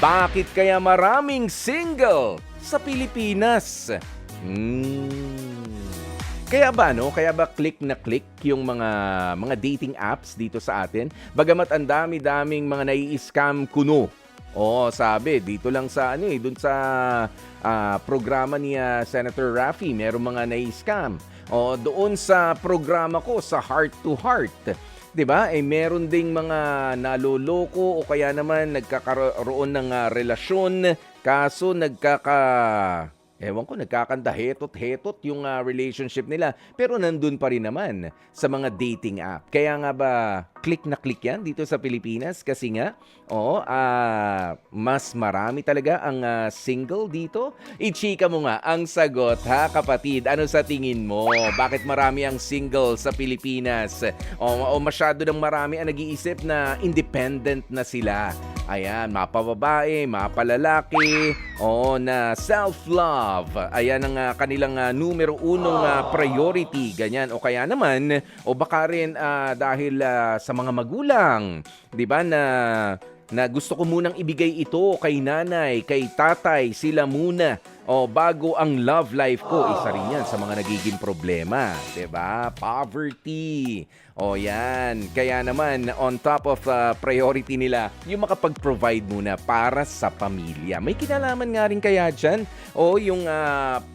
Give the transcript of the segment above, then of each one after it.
Bakit kaya maraming single sa Pilipinas? Kaya ba Kaya ba click na click yung mga dating apps dito sa atin? Bagamat ang dami-daming mga nai-scam kuno. Oo, sabi dito lang sa dun sa programa ni Senator Raffy, merong mga nai-scam. O doon sa programa ko sa Heart to Heart, 'di ba? Meron ding mga naloloko o kaya naman nagkakaroon ng relasyon kaso ewan ko, nagkakanta hetot-hetot yung relationship nila. Pero nandun pa rin naman sa mga dating app. Kaya nga ba, click na click yan dito sa Pilipinas? Kasi nga, mas marami talaga ang single dito. Ichika mo nga ang sagot, ha kapatid? Ano sa tingin mo? Bakit marami ang single sa Pilipinas? O masyado ng marami ang nag-iisip na independent na sila? Ayan, mapababae, mapalalaki, na self-love. Ayan ang kanilang numero unong priority, ganyan. O kaya naman, o baka rin dahil sa mga magulang, 'di ba, na gusto ko munang ibigay ito kay nanay, kay tatay, sila muna. Bago ang love life ko, isa rin yan sa mga nagiging problema, 'di ba? Poverty. Yan. Kaya naman, on top of priority nila, yung makapag-provide muna para sa pamilya. May kinalaman nga rin kaya dyan? Yung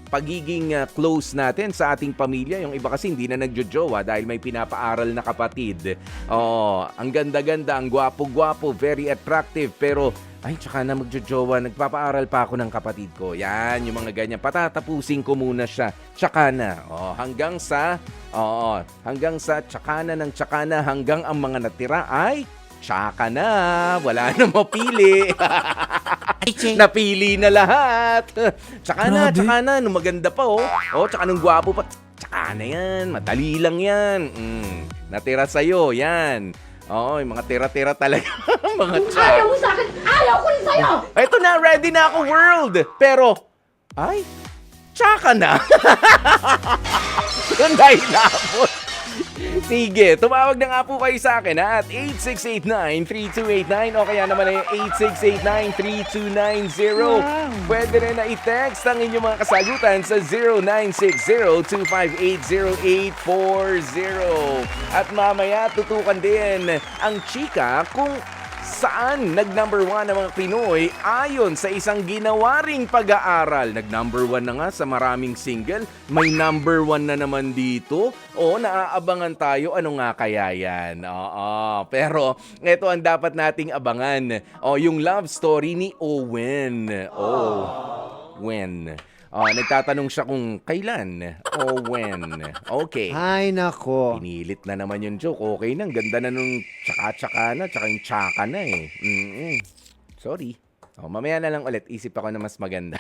pagiging close natin sa ating pamilya. Yung iba kasi hindi na nagjojowa dahil may pinapaaral na kapatid. Ang ganda-ganda, ang gwapo-gwapo, very attractive, pero ay, tsaka na magjojowa, nagpapaaral pa ako ng kapatid ko. Yan, yung mga ganyan. Patatapusin ko muna siya. Tsaka na. Hanggang sa tsaka na ng tsaka na, hanggang ang mga natira ay tsaka na. Wala na mapili. Napili na lahat. Tsaka na. Nung maganda pa, tsaka nung gwapo pa. Tsaka na yan. Madali lang yan. Natira sa'yo, yan. Yung mga tira-tira talaga. Mga Ayaw mo sa akin! Ayaw ko rin sa'yo! Eto na, ready na ako, world! Pero, ay, tsaka na. Yun na inabot. Sige, tumawag na nga po kayo sa akin at 8689-3289 o kaya naman ay 8689-3290. Pwede rin na i-text ang inyong mga kasagutan sa 0960-258-0840. At mamaya tutukan din ang chika kung saan nag-number 1 ang mga Pinoy ayon sa isang ginawa ring pag-aaral. Nag-number 1 na nga sa maraming single, may number 1 na naman dito. Naaabangan tayo, ano nga kaya yan? Pero ito ang dapat nating abangan. Yung love story ni Owen. When? Nagtatanong siya kung kailan o when. Okay. Ay, nako. Pinilit na naman yung joke. Okay na, ganda na nung tsaka-tsaka na, tsaka yung tsaka na Sorry. Mamaya na lang ulit, isip ako na mas maganda.